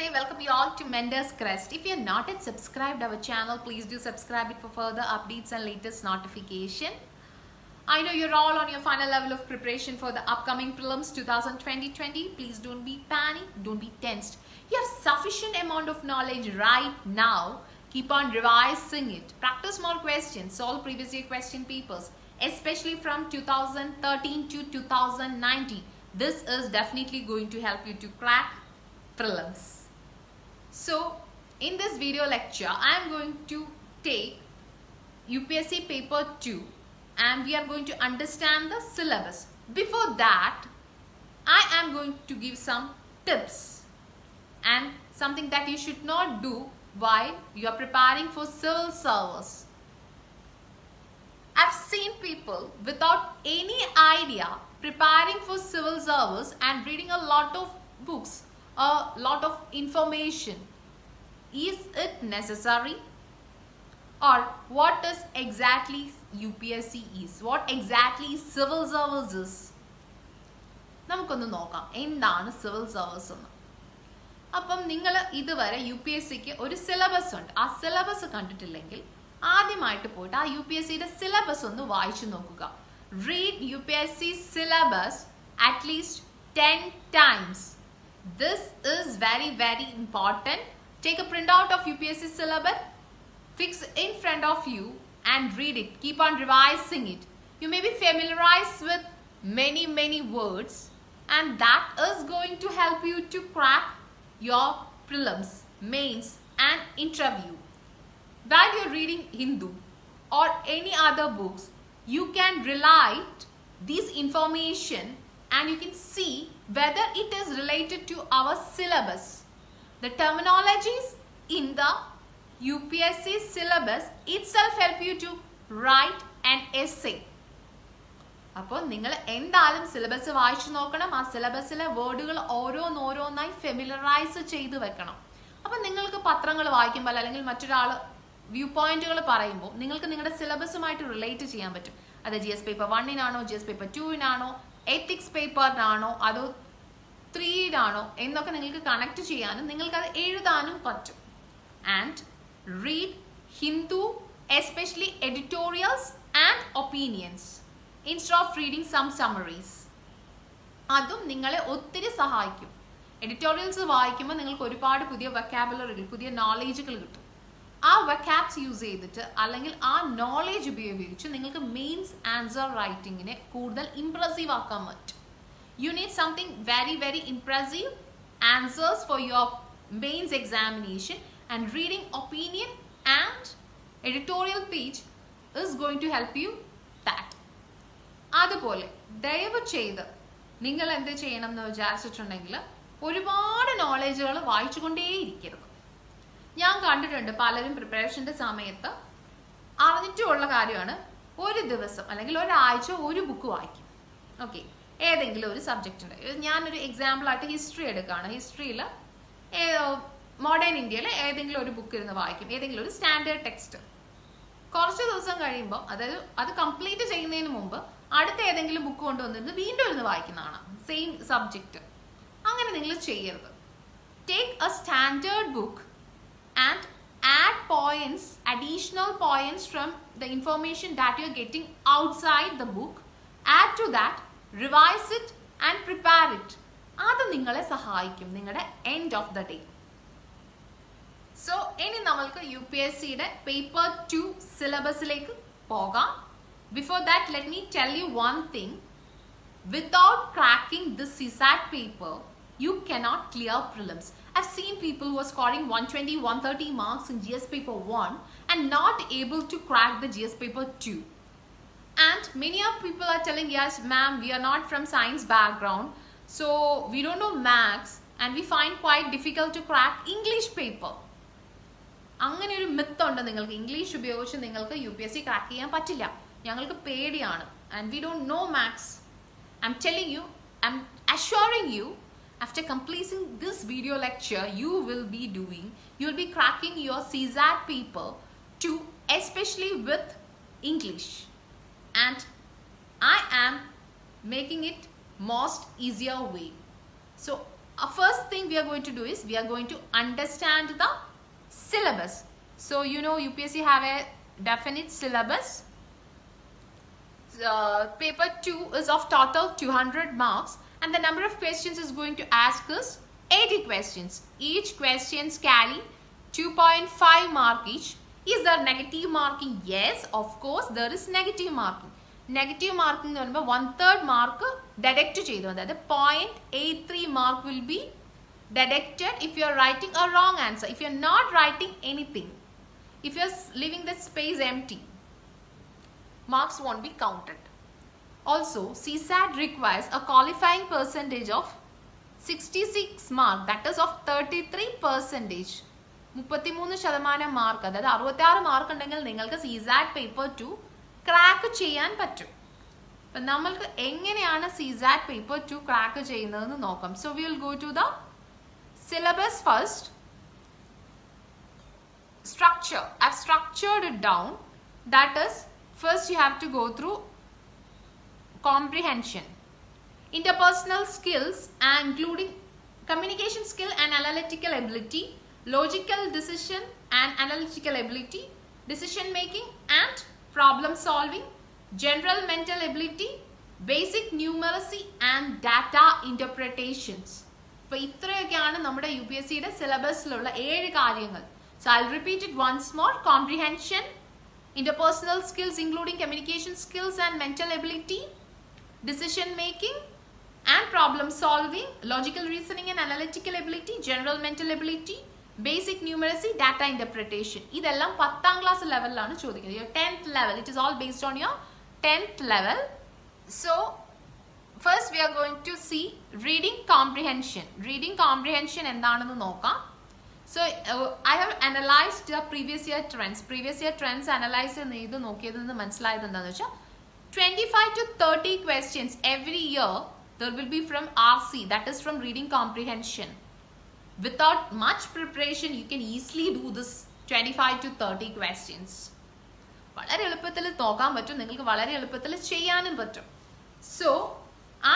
Namaste, welcome you all to Mentor's Crest. If you are not yet subscribed our channel, please do subscribe it for further updates and latest notification. I know you're all on your final level of preparation for the upcoming prelims 2020. Please don't be panicked, don't be tensed. You have sufficient amount of knowledge right now. Keep on revising it. Practice more questions, solve previous year question papers, especially from 2013 to 2019. This is definitely going to help you to crack prelims. So in this video lecture, I am going to take UPSC paper 2 and we are going to understand the syllabus. Before that, I am going to give some tips and something that you should not do while you are preparing for civil service. I've seen people without any idea preparing for civil service and reading a lot of books, a lot of information. Is it necessary? Or what is exactly UPSC is? What exactly civil service is? നമുക്കൊന്ന് നോക്കാം എന്താണ് civil service എന്ന്. അപ്പം നിങ്ങൾ ഇതുവരെ UPSCക്ക് ഒരു syllabus ഉണ്ട്. ആ സിലബസ് കണ്ടിട്ടില്ലെങ്കിൽ ആദ്യമായിട്ട് പോയിട്ട് ആ UPSCയുടെ സിലബസ് ഒന്ന് വായിച്ചു നോക്കുക. Read UPSC syllabus at least 10 times. This is very important. Take a printout of UPSC syllabus, fix in front of you and read it. Keep on revising it. You may be familiarized with many words and that is going to help you to crack your prelims, mains and interview. While you're reading Hindu or any other books, you can relate this information and you can see whether it is related to our syllabus. The terminologies in the UPSC syllabus itself help you to write an essay. അപ്പോൾ നിങ്ങൾ എന്തായാലും syllabus വായിച്ചു നോക്കണം. ആ സിലബസിലെ വേർഡുകൾ ഓരോന്നോരോന്നായി familiarise ചെയ്ത് വെക്കണം. അപ്പം നിങ്ങൾക്ക് പത്രങ്ങൾ വായിക്കുമ്പോൾ അല്ലെങ്കിൽ മറ്റൊരാൾ വ്യൂ പോയിന്റുകൾ പറയുമ്പോൾ നിങ്ങൾക്ക് നിങ്ങളുടെ സിലബസുമായിട്ട് റിലേറ്റ് ചെയ്യാൻ പറ്റും. അത് GS പേപ്പർ 1-നാണോ GS പേപ്പർ 2-നാണോ എത്തിക്സ് പേപ്പറിനാണോ അതോ 3-നാണോ എന്നൊക്കെ നിങ്ങൾക്ക് കണക്ട് ചെയ്യാനും നിങ്ങൾക്കത് എഴുതാനും പറ്റും. And read Hindu especially editorials and opinions instead of reading some summaries. അതും നിങ്ങളെ ഒത്തിരി സഹായിക്കും. എഡിറ്റോറിയൽസ് വായിക്കുമ്പോൾ നിങ്ങൾക്ക് ഒരുപാട് പുതിയ വൊക്കാബുലറികൾ, പുതിയ നോളേജുകൾ കിട്ടും. ആ വൊക്കാബ്സ് യൂസ് ചെയ്തിട്ട് അല്ലെങ്കിൽ ആ നോളേജ് ഉപയോഗിച്ച് നിങ്ങൾക്ക് മെയിൻസ് ആൻസർ റൈറ്റിങ്ങിനെ കൂടുതൽ ഇംപ്രസീവ് ആക്കാൻ പറ്റും. You need something very impressive answers for your mains examination and reading opinion and editorial page is going to help you that. അതുപോലെ ദയവ് ചെയ്ത് നിങ്ങൾ എന്ത് ചെയ്യണം എന്ന് വിചാരിച്ചിട്ടുണ്ടെങ്കിൽ ഒരുപാട് നോളേജുകൾ വായിച്ചുകൊണ്ടേയിരിക്കരുത്. ഞാൻ കണ്ടിട്ടുണ്ട് പലരും പ്രിപ്പറേഷന്റെ സമയത്ത് അറിഞ്ഞിട്ടുള്ള കാര്യമാണ് ഒരു ദിവസം അല്ലെങ്കിൽ ഒരാഴ്ച ഒരു ബുക്ക് വായിക്കും. ഓക്കെ, ഏതെങ്കിലും ഒരു സബ്ജക്റ്റിൻ്റെ. ഞാനൊരു എക്സാമ്പിളായിട്ട് ഹിസ്റ്ററി എടുക്കുകയാണ്. ഹിസ്റ്ററിയിൽ മോഡേൺ ഇന്ത്യയിൽ ഏതെങ്കിലും ഒരു ബുക്ക് ഇരുന്ന് വായിക്കും, ഏതെങ്കിലും ഒരു സ്റ്റാൻഡേർഡ് ടെക്സ്റ്റ്. കുറച്ച് ദിവസം കഴിയുമ്പോൾ അതായത് അത് കംപ്ലീറ്റ് ചെയ്യുന്നതിന് മുമ്പ് അടുത്ത ഏതെങ്കിലും ബുക്ക് കൊണ്ടുവന്നിരുന്ന് വീണ്ടും ഇരുന്ന് വായിക്കുന്നതാണ് സെയിം സബ്ജക്റ്റ്. അങ്ങനെ നിങ്ങൾ ചെയ്യരുത്. Take A standard book and add points, additional points from the information that you are getting outside the book. Add to that, revise it and prepare it. അത് നിങ്ങളെ സഹായിക്കും നിങ്ങളുടെ end of the day. So ഇനി നമ്മൾക്ക് UPSCയുടെ paper 2 സിലബസിലേക്ക് പോകാം. Before that, let me tell you one thing. Without cracking this CSAT paper, you cannot clear prelims. I've seen people who are scoring 120, 130 marks in GS paper 1 and not able to crack the GS paper 2. And many of people are telling, yes ma'am, we are not from science background, so we don't know maths and we find quite difficult to crack English paper. അങ്ങനെ ഒരു myth ഉണ്ട് നിങ്ങൾക്ക്. English ഉപയോഗിച്ച് നിങ്ങൾക്ക് UPSC crack ചെയ്യാൻ പറ്റില്ല, ഞങ്ങൾക്ക് പേടിയാണ്, and we don't know maths. I'm telling you, I'm assuring you, after completing this video lecture, you'll be cracking your CSAT paper 2, especially with English. And I am making it most easier way. So first thing we are going to do is we are going to understand the syllabus. So you know UPSC have a definite syllabus. Paper 2 is of total 200 marks and the number of questions is going to ask us 80 questions. Each questions carry 2.5 mark each. Is there negative marking? Yes, of course there is negative marking. Negative marking എന്ന് പറയുമ്പോൾ 1/3 mark deduct ചെയ്തു. അതായത് 0.83 mark will be deducted if you are writing a wrong answer. If you are not writing anything, if you are leaving the space empty, marks won't be counted. Also, CSAT requires a qualifying percentage of 66 mark, that is of 33%. 33% mark, അതായത് 66 mark ഉണ്ടെങ്കിൽ നിങ്ങൾക്ക് CSAT paper 2 crack ചെയ്യാൻ പറ്റും. അപ്പം നമ്മൾക്ക് എങ്ങനെയാണ് CSAT paper 2 crack ചെയ്യുന്നതെന്ന് നോക്കാം. So we will go to the syllabus first. Structure, I've structured it down. That is, first you have to go through comprehension, interpersonal skills including communication skill and analytical ability, logical decision and analytical ability, decision making and problem solving, general mental ability, basic numeracy and data interpretations. അപ്പോൾ ഇത്രയൊക്കെയാണ് നമ്മുടെ UPSCയുടെ സിലബസിലുള്ള 7 കാര്യങ്ങൾ. So I'll repeat it once more. Comprehension, interpersonal skills including communication skills and mental ability, decision making and problem solving, logical reasoning and analytical ability, general mental ability, basic numeracy, data interpretation. ഇതെല്ലാം 10th class ലെവലിലാണ് ചോദിക്കുന്നത്. Your 10th level. It is all based on your 10th level. So first we are going to see reading comprehension. Reading comprehension എന്താണെന്ന് നോക്കാം. So I have analyzed the previous year trends. Previous year trends analyze ചെയ്ത് നോക്കിയതെന്ന് മനസ്സിലായത് എന്താണെന്ന് വെച്ചാൽ 25 to 30 questions every year there will be from RC, that is from reading comprehension. Without much preparation you can easily do this 25 to 30 questions. വളരെ എളുപ്പത്തിൽ നോക്കാൻ പറ്റും, നിങ്ങൾക്ക് വളരെ എളുപ്പത്തിൽ ചെയ്യാനും പറ്റും. So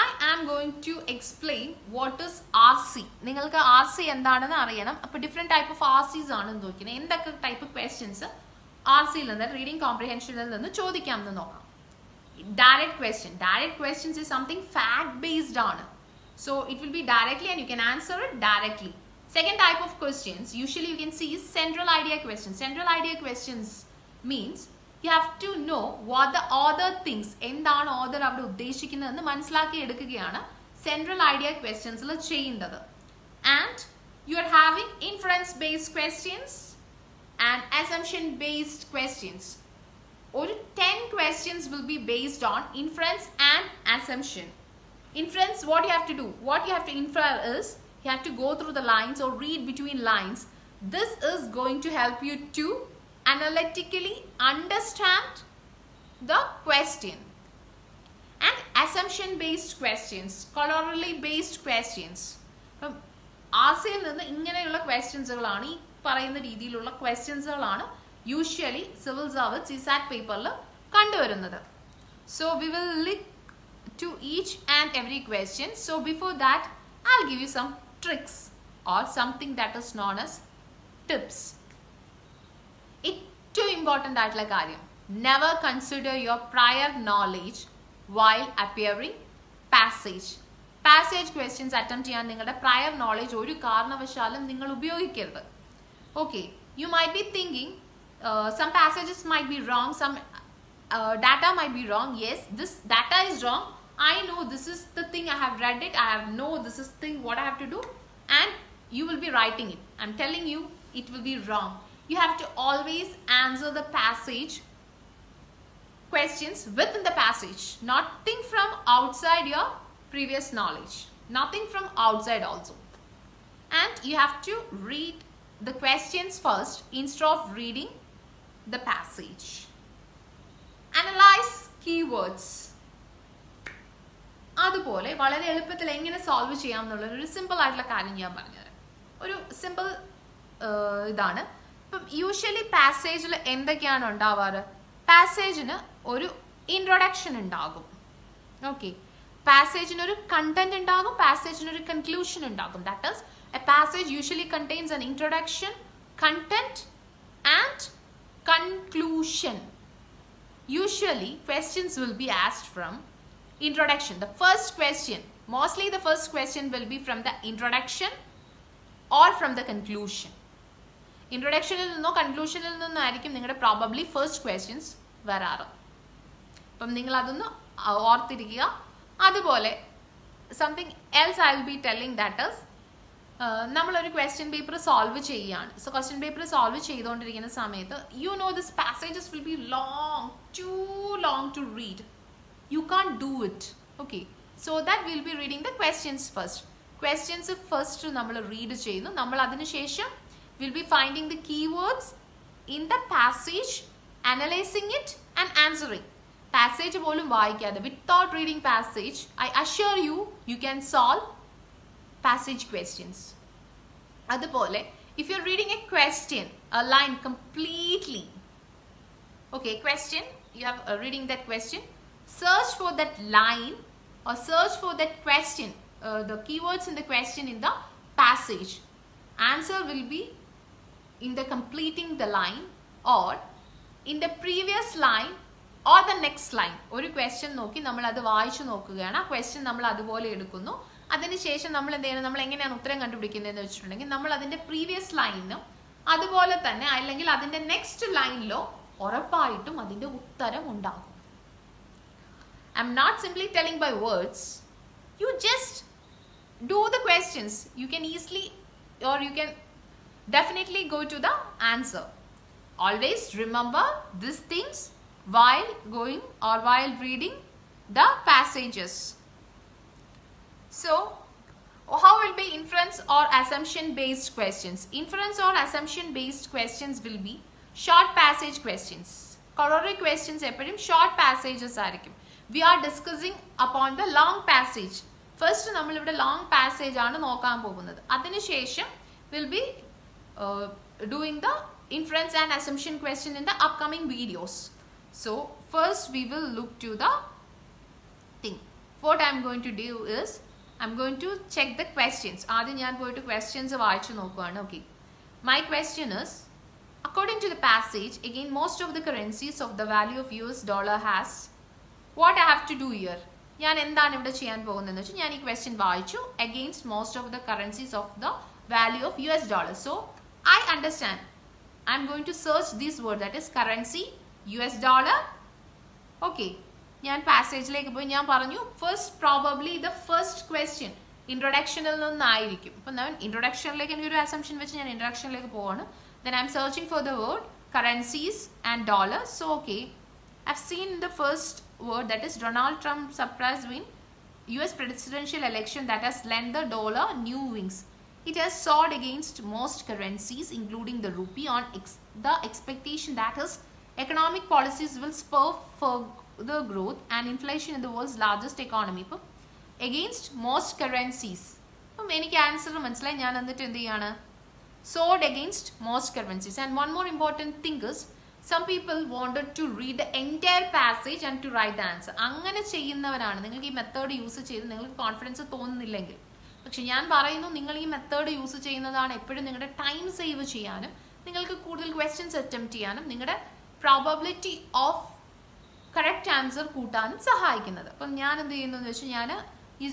I am going to explain what is RC. നിങ്ങൾക്ക് RC എന്താണെന്ന് അറിയണം. അപ്പോൾ ഡിഫറെൻറ്റ് ടൈപ്പ് ഓഫ് RCs ആണ് നോക്കുന്നത്. എന്തൊക്കെ ടൈപ്പ് ക്വസ്റ്റ്യൻസ് RCയിൽ നിന്ന് റീഡിംഗ് കോംപ്രിഹെൻഷനിൽ നിന്ന് ചോദിക്കാമെന്ന് നോക്കാം. Direct question. Direct questions is something fact based on. So it will be directly and you can answer it directly. Second type of questions usually you can see is central idea questions. Central idea questions means you have to know what the author thinks. എന്താണ് author അവിടെ ഉദ്ദേശിക്കുന്നതെന്ന് മനസ്സിലാക്കി എടുക്കുകയാണ് central idea questions ൽ ചെയ്യുന്നത്. And you are having inference based questions and assumption based questions. Only 10 questions will be based on inference and assumption. Inference, what you have to do? What you have to infer is you have to go through the lines or read between lines. This is going to help you to analytically understand the question. And assumption based questions, corollary based questions. RCയിൽ നിന്ന് ഇങ്ങനെയുള്ള ക്വസ്റ്റ്യൻസുകളാണ്, ഈ പറയുന്ന രീതിയിലുള്ള ക്വസ്റ്റ്യൻസുകളാണ് usually civil service CSAT പേപ്പറിൽ കണ്ടുവരുന്നത്. So we will look to each and every question. So before that I'll give you some tricks or something that is known as tips. ഏറ്റവും important ആയിട്ടുള്ള കാര്യം, never consider your prior knowledge while appearing passage. Passage questions attempt ചെയ്യാൻ നിങ്ങളുടെ prior knowledge ഒരു കാരണവശാലും നിങ്ങൾ ഉപയോഗിക്കരുത്. Okay, you might be thinking some passages might be wrong, some data might be wrong. Yes, this data is wrong. I know this is the thing, I have read it, I have know this is the thing what I have to do, and you will be writing it. I'm telling you it will be wrong. You have to always answer the passage questions within the passage, nothing from outside your previous knowledge, nothing from outside also. And you have to read the questions first instead of reading the passage. Analyze keywords. അതുപോലെ വളരെ എളുപ്പത്തിൽ എങ്ങനെ solve ചെയ്യാം എന്നുള്ള ഒരു simple ആയിട്ടുള്ള കാര്യം ഞാൻ പറഞ്ഞുതരാം. ഒരു സിമ്പിൾ ഇതാണ്. ഇപ്പം യൂഷ്വലി പാസേജിൽ എന്തൊക്കെയാണ് ഉണ്ടാവാറ്? പാസേജിന് ഒരു ഇൻട്രൊഡക്ഷൻ ഉണ്ടാകും. ഓക്കെ, പാസേജിനൊരു കണ്ടന്റ് ഉണ്ടാകും, പാസേജിനൊരു കൺക്ലൂഷൻ ഉണ്ടാകും. That is A passage usually contains an introduction, content and conclusion. Usually questions will be asked from introduction. The first question, mostly the first question will be from the introduction or from the conclusion. ഇൻട്രൊഡക്ഷനിൽ നിന്നോ കൺക്ലൂഷനിൽ നിന്നോ ആയിരിക്കും നിങ്ങളുടെ probably first questions വരാറ്. അപ്പം നിങ്ങൾ അതൊന്ന് ഓർത്തിരിക്കുക. അതുപോലെ something else I will be telling that is, നമ്മളൊരു ക്വസ്റ്റ്യൻ പേപ്പർ സോൾവ് ചെയ്യുകയാണ്. സോ ക്വസ്റ്റ്യൻ പേപ്പർ സോൾവ് ചെയ്തുകൊണ്ടിരിക്കുന്ന സമയത്ത് you know this passages will be long, too long to read. You can do it. Okay, so that will be reading the questions first. Questions first നമ്മൾ read ചെയ്യുന്നു. നമ്മൾ അതിനുശേഷം will be finding the keywords in the passage, analyzing it and answering. Passage പോലും വായിക്കാതെ, without reading passage, I assure you, you can solve passage questions. അതുപോലെ if you're reading a question, a line completely, okay, question, you have reading that question, search for that line or search for that question, the keywords in the question in the passage. Answer will be in the completing the line or in the previous line or the next line. ഒരു question നോക്കി നമ്മൾ അത് വായിച്ചു നോക്കുകയാണ്. ആ question നമ്മൾ അതുപോലെ എടുക്കുന്നു. അതിനുശേഷം നമ്മൾ എന്ത് ചെയ്യണം, നമ്മൾ എങ്ങനെയാണ് ഉത്തരം കണ്ടുപിടിക്കുന്നതെന്ന് വെച്ചിട്ടുണ്ടെങ്കിൽ നമ്മൾ അതിന്റെ പ്രീവിയസ് ലൈനും അതുപോലെ തന്നെ അല്ലെങ്കിൽ അതിന്റെ നെക്സ്റ്റ് ലൈനിലോ ഉറപ്പായിട്ടും അതിന്റെ ഉത്തരം ഉണ്ടാകും. I am not simply telling by words. You just do the questions. You can easily or you can definitely go to the answer. Always remember these things while going or while reading the passages. So how will be inference or assumption based questions? Inference or assumption based questions will be short passage questions. Corollary questions eppozhum short passages ആയിരിക്കും. We are discussing upon the long passage. First നമ്മൾ ഇവിടെ long passage ആണ് നോക്കാൻ പോകുന്നത്. അതിനുശേഷം will be doing the inference and assumption question in the upcoming videos. So first we will look to the thing. What I am going to do is I am going to check the questions. ആദ്യം ഞാൻ പോയിട്ട് questions വായിച്ചു നോക്കുകയാണ്. Okay, my question is, according to the passage, again most of the currencies of the value of US dollar has, what I have to do here? ഞാൻ എന്താണ് ഇവിടെ ചെയ്യാൻ പോകുന്നതെന്ന് വെച്ചാൽ ഞാൻ ഈ question വായിച്ചു, against most of the currencies of the value of US dollar. So I understand. I am going to search this word, that is currency, US dollar. Okay, ഞാൻ പാസേജിലേക്ക് പോയി ഞാൻ പറഞ്ഞു first probably the first question ഇൻട്രൊഡക്ഷനിൽ നിന്നായിരിക്കും. അപ്പം ഞാൻ ഇൻട്രൊഡക്ഷനിലേക്ക് എനിക്കൊരു assumption വെച്ച് ഞാൻ ഇൻട്രൊഡക്ഷനിലേക്ക് പോവാണ്. Then I am searching for the word currencies and dollar. So okay, I've seen the first word, that is Donald Trump surprise win US presidential election that has lent the dollar new wings. It has soared against most currencies, including the rupee, on the expectation that his economic policies will spur further growth and inflation in the world's largest economy. Against most currencies. എനിക്ക് answer മനസ്സിലായി. ഞാൻ എന്നിട്ട് എന്ത് ചെയ്യാണ്, soared against most currencies. And one more important thing is, some people wanted to read the entire passage and to write the answer. അങ്ങനെ ചെയ്യുന്നവരാണ്. നിങ്ങൾക്ക് ഈ മെത്തേഡ് യൂസ് ചെയ്ത് നിങ്ങൾക്ക് കോൺഫിഡൻസ് തോന്നുന്നില്ലെങ്കിൽ, പക്ഷെ ഞാൻ പറയുന്നു നിങ്ങൾ ഈ മെത്തേഡ് യൂസ് ചെയ്യുന്നതാണ് എപ്പോഴും നിങ്ങളുടെ ടൈം സേവ് ചെയ്യാനും നിങ്ങൾക്ക് കൂടുതൽ ക്വസ്റ്റ്യൻസ് അറ്റംപ്റ്റ് ചെയ്യാനും നിങ്ങളുടെ പ്രോബബിലിറ്റി ഓഫ് കറക്റ്റ് ആൻസർ കൂട്ടാനും സഹായിക്കുന്നത്. അപ്പം ഞാൻ എന്ത് ചെയ്യുന്നു എന്ന് വെച്ചാൽ ഞാൻ ഈ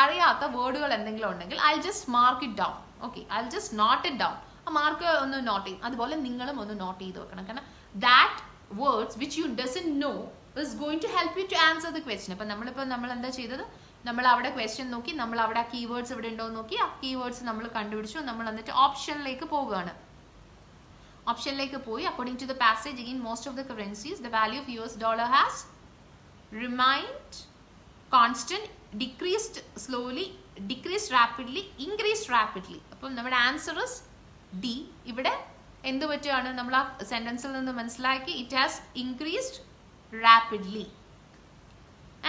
അറിയാത്ത വേർഡുകൾ എന്തെങ്കിലും ഉണ്ടെങ്കിൽ I just mark it down. Okay, I just note it down. ആ മാർക്ക് ഒന്ന് നോട്ട് ചെയ്യും. അതുപോലെ നിങ്ങളും ഒന്ന് നോട്ട് ചെയ്ത് വെക്കണം. കാരണം that words which you doesn't know is going to help you to answer the question. അപ്പം നമ്മൾ എന്താ ചെയ്തത്, നമ്മൾ അവിടെ ക്വസ്റ്റ്യൻ നോക്കി, നമ്മൾ അവിടെ കീവേഡ്സ് ഇവിടെ ഉണ്ടോ എന്ന് നോക്കി, ആ കീവേഡ്സ് നമ്മൾ കണ്ടുപിടിച്ചു. നമ്മൾ എന്നിട്ട് ഓപ്ഷനിലേക്ക് പോവുകയാണ്. ഓപ്ഷനിലേക്ക് പോയി according to the passage again most of the currencies the value of US dollar has remained constant, decreased slowly, decreased rapidly, increased rapidly. അപ്പം നമ്മുടെ ആൻസർ ഇസ് ഡി. ഇവിടെ എന്ത് പറ്റുകയാണ്, നമ്മൾ ആ സെന്റൻസിൽ നിന്ന് മനസ്സിലാക്കി it has increased rapidly.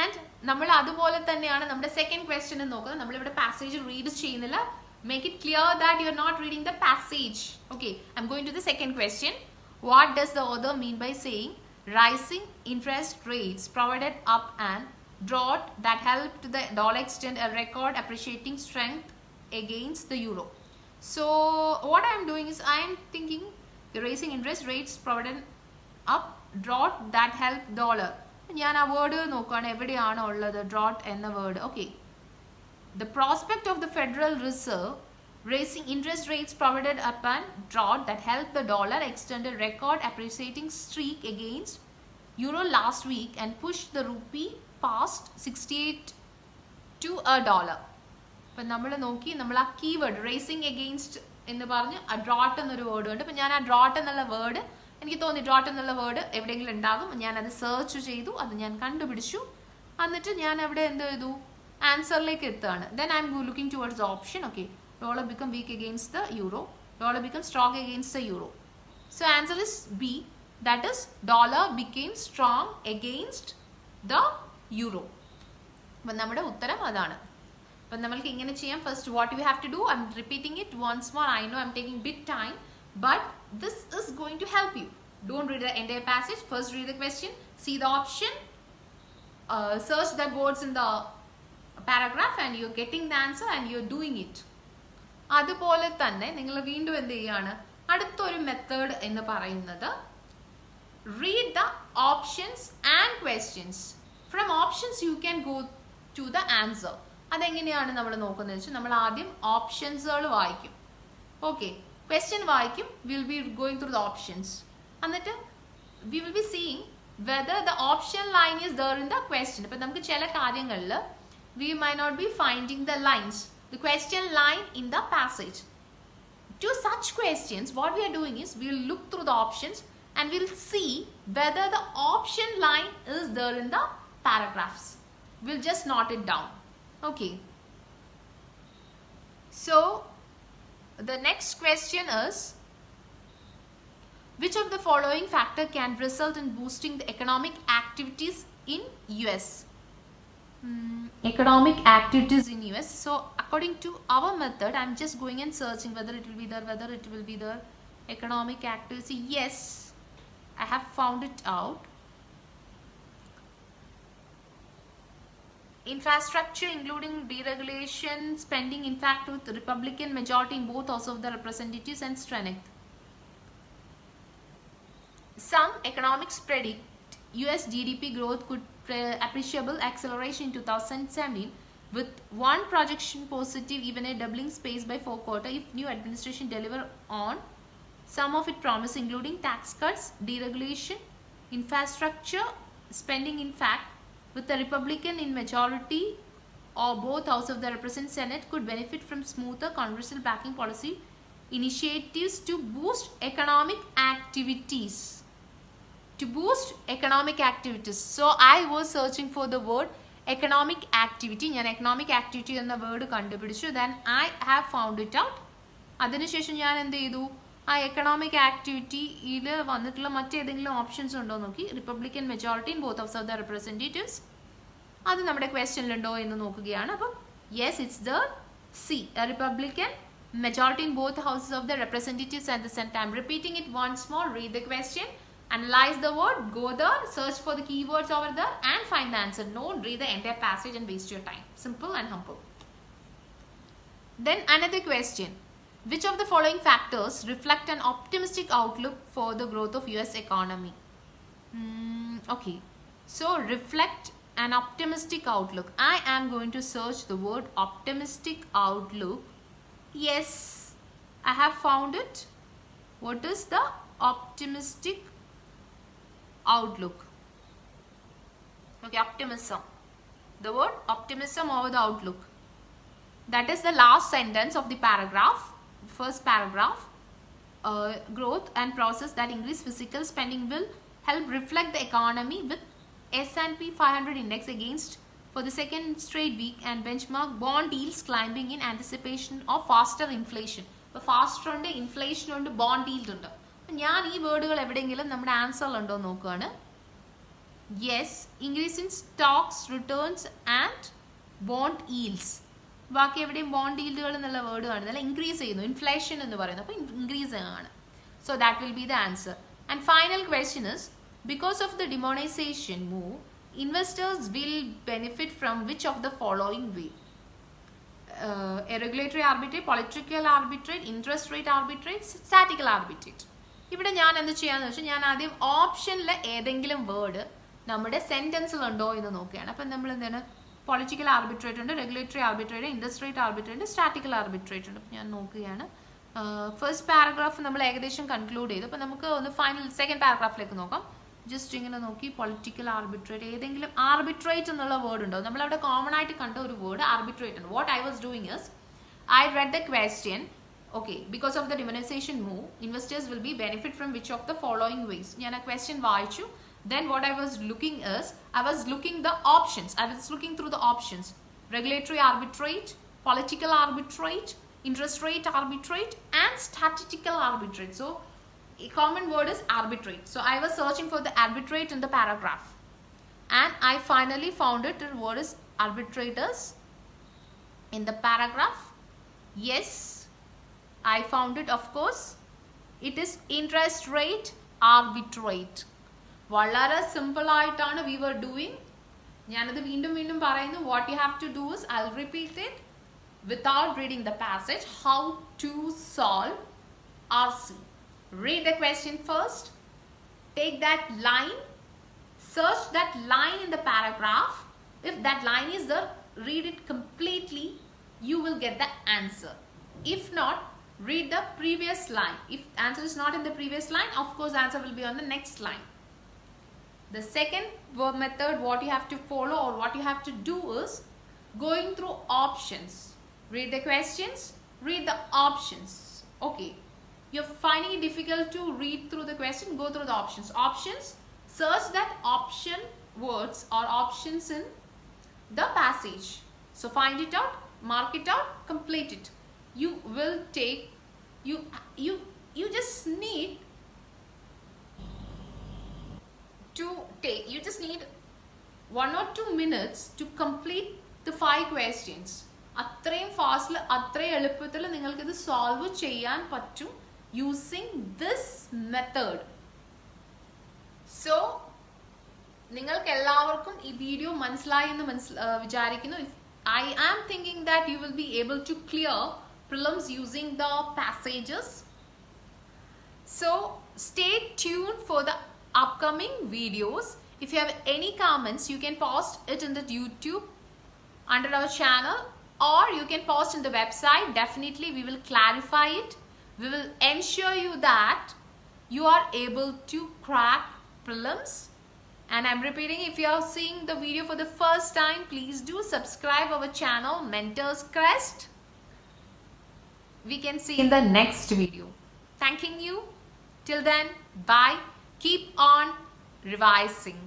And നമ്മൾ അതുപോലെ തന്നെയാണ് നമ്മുടെ സെക്കൻഡ് ക്വസ്റ്റ്യൻ നോക്കുന്നത്. നമ്മളിവിടെ പാസേജ് റീഡ് ചെയ്യുന്നില്ല. Make it clear that you are not reading the passage. Okay, I'm going to the second question. What does the author mean by saying rising interest rates provided up an drought that helped the dollar extend a record appreciating strength against the euro. So what I am doing is I am thinking the raising interest rates provided up drought that helped dollar. ഞാൻ ആ word നോക്കുകയാണ് എവിടെയാണ് ഉള്ളത് drought എന്ന word. Okay, the prospect of the Federal Reserve raising interest rates provided up a drought that helped the dollar extend a record appreciating streak against euro last week and pushed the rupee past 68 to a dollar. അപ്പം നമ്മൾ നോക്കി, നമ്മൾ ആ keyword racing against എന്ന് പറഞ്ഞ് ആ drought എന്നൊരു word ഉണ്ട്. അപ്പം ഞാൻ ആ ഡ്രോട്ട് എന്നുള്ള വേർഡ്, എനിക്ക് തോന്നി ഡ്രോട്ട് എന്നുള്ള വേർഡ് എവിടെയെങ്കിലും ഉണ്ടാകും. ഞാനത് സെർച്ച് ചെയ്തു, അത് ഞാൻ കണ്ടുപിടിച്ചു. എന്നിട്ട് ഞാൻ അവിടെ എന്ത് ചെയ്തു, ആൻസറിലേക്ക് എത്തുകയാണ്. Then I am looking towards option. Okay, dollar become weak against the euro, dollar become strong against the euro. So answer is B, that is dollar became strong against the euro. അപ്പം നമ്മുടെ ഉത്തരം അതാണ്. അപ്പം നമ്മൾക്ക് ഇങ്ങനെ ചെയ്യാം. First what you have to do, I'm repeating it once more. I know I'm taking big time, but this is going to help you. Don't read the entire passage. First read the question, see the option, search the words in the paragraph and you're getting the answer and you're doing it. അതുപോലെ തന്നെ നിങ്ങൾ വീണ്ടും എന്ത് ചെയ്യാണ്, അടുത്തൊരു method എന്ന് പറയുന്നത് read the options and questions. From options you can go to the answer. അതെങ്ങനെയാണ് നമ്മൾ നോക്കുന്നത് വെച്ചാൽ, നമ്മൾ ആദ്യം ഓപ്ഷൻസുകൾ വായിക്കും. ഓക്കെ, ക്വസ്റ്റ്യൻ വായിക്കും, will be going through the options. എന്നിട്ട് we will be seeing whether the option line is there in the question. ഇപ്പം നമുക്ക് ചില കാര്യങ്ങളിൽ we may not be finding the lines, the question line in the passage. To such questions, what we are doing is we will look through the options and we will see whether the option line is there in the paragraphs. We'll just note it down. Okay. So the next question is, which of the following factor can result in boosting the economic activities in US? Economic activities in US. So according to our method, I'm just going and searching whether it will be there, whether it will be there. Economic activity, yes, I have found it out. Infrastructure including deregulation, spending, in fact with Republican majority in both houses of the representatives and strength. Some economics predict US GDP growth could appreciable acceleration in 2017, with one projection positive, even a doubling space by 4 quarters if new administration deliver on some of its promise, including tax cuts, deregulation, infrastructure spending. In fact, with the Republican in majority or both House of the Representatives Senate could benefit from smoother congressional backing policy initiatives to boost economic activities. To boost economic activities. So I was searching for the word economic activity. ഞാൻ economic activity എന്ന word കണ്ടുപിടിച്ചു. Then I have found it out. അതിനുശേഷം ഞാൻ എന്ത് ചെയ്തു, ആ economic ആക്ടിവിറ്റിയിൽ വന്നിട്ടുള്ള മറ്റേതെങ്കിലും ഓപ്ഷൻസ് ഉണ്ടോ നോക്കി. Republican majority in both house of the representatives, അത് നമ്മുടെ ക്വസ്റ്റ്യനിലുണ്ടോ എന്ന് നോക്കുകയാണ്. അപ്പം yes, it's the C, Republican majority in both houses of the representatives and the Senate. I am repeating it once more. Read the question, analyze the word, go there, search for the keywords over there and find the answer. Don't read the entire passage and waste your time. Simple and humble. Then another question. Which of the following factors reflect an optimistic outlook for the growth of US economy? Okay. So reflect an optimistic outlook. I am going to search the word optimistic outlook. Yes, I have found it. What is the optimistic outlook? Okay, optimism. The word optimism over the outlook. That is the last sentence of the paragraph. First paragraph. Growth and process that increase physical spending will help reflect the economy with S&P 500 index against for the second straight week and benchmark bond yields climbing in anticipation of faster inflation. അപ്പോൾ faster ഉണ്ട്, inflation ഉണ്ട്, bond yield ഉണ്ട്. ഞാൻ ഈ വേർഡുകൾ എവിടെയെങ്കിലും നമ്മുടെ ആൻസറിലുണ്ടോ നോക്കുകയാണ്. Yes, increase in stocks returns and bond yields. ബാക്കി എവിടെയും ബോണ്ട് yieldകൾ എന്നുള്ള വേർഡ് കാണുന്നില്ല. ഇൻക്രീസ് ചെയ്യുന്നു, ഇൻഫ്ലേഷൻ എന്ന് പറയുന്നു. അപ്പോൾ ഇൻക്രീസ് ആണ്. So that will B the answer. And final question is, because of the demonetization move, investors will benefit from which of the following way? A regulatory arbitrage, political arbitrage, interest rate arbitrage, statistical arbitrage. ഇവിടെ ഞാൻ എന്ത് ചെയ്യാന്ന് വെച്ചാൽ ഞാൻ ആദ്യം ഓപ്ഷനിലെ ഏതെങ്കിലും word നമ്മുടെ സെന്റൻസിൽ ഉണ്ടോ എന്ന് നോക്കുകയാണ്. അപ്പം നമ്മൾ എന്താണ് പൊളിറ്റിക്കൽ ആർബിട്രേറ്റ് ഉണ്ട്, regulatory arbitrate, interest rate arbitrate ഉണ്ട്, സ്റ്റാറ്റിക്കൽ ആർബിട്രേറ്റ് ഉണ്ട്. ഞാൻ നോക്കുകയാണ്. ഫസ്റ്റ് പാരഗ്രാഫ് നമ്മൾ ഏകദേശം കൺക്ലൂഡ് ചെയ്തു. അപ്പം നമുക്ക് ഒന്ന് ഫൈനൽ സെക്കൻഡ് പാരഗ്രാഫിലേക്ക് നോക്കാം. ജസ്റ്റ് ഇങ്ങനെ നോക്കി പൊളിറ്റിക്കൽ ആർബിട്രേറ്റ്, ഏതെങ്കിലും ആർബിട്രേറ്റ് എന്നുള്ള വേർഡ് ഉണ്ടോ? നമ്മളവിടെ കോമൺ ആയിട്ട് കണ്ട ഒരു വേർഡ് ആർബിട്രേറ്റ് ഉണ്ട്. What I was doing is I read the question. Okay, because of the demonetization move, investors will be benefit from which of the following ways? ഞാൻ ആ question വായിച്ചു. Then what I was looking is, I was looking the options. I was looking through the options. Regulatory arbitrage, political arbitrage, interest rate arbitrage, and statistical arbitrage. So, a common word is arbitrage. So, I was searching for the arbitrage in the paragraph. And I finally found it. The word is arbitrators in the paragraph. Yes, I found it, of course. It is interest rate arbitrate. വളരെ simple ആയിട്ടാണ് we were doing. ഞാനത് വീണ്ടും വീണ്ടും പറയുന്നു. What you have to do is, I'll repeat it without reading the passage. How to solve RC. Read the question first. Take that line. Search that line in the paragraph. If that line is there, read it completely. You will get the answer. If not, read the previous line. If answer is not in the previous line, of course answer will be on the next line. The second method, what you have to follow or what you have to do is going through options. Read the questions, read the options. Okay, you're finding it difficult to read through the question, go through the options. Options, search that option words or options in the passage. So find it out, mark it out, complete it. You will take, you just need to take, you just need 1 or 2 minutes to complete the 5 questions. അത്രയും ഫാസ്റ്റിൽ അത്രയും എളുപ്പത്തിൽ നിങ്ങൾക്ക് ഇത് solve ചെയ്യാൻ പറ്റും using this method. So നിങ്ങൾക്ക് എല്ലാവർക്കും ഈ വീഡിയോ മനസ്സിലായി എന്ന് വിചാരിക്കുന്നു. I am thinking that you will be able to clear prelims using the passages. So stay tuned for the upcoming videos. If you have any comments, you can post it in the YouTube under our channel, or you can post in the website. Definitely we will clarify it. We will ensure you that you are able to crack prelims. And I'm repeating, if you are seeing the video for the first time, please do subscribe our channel, Mentors Crest. We can see in the next video. Thanking you. Till then, bye. Keep on revising.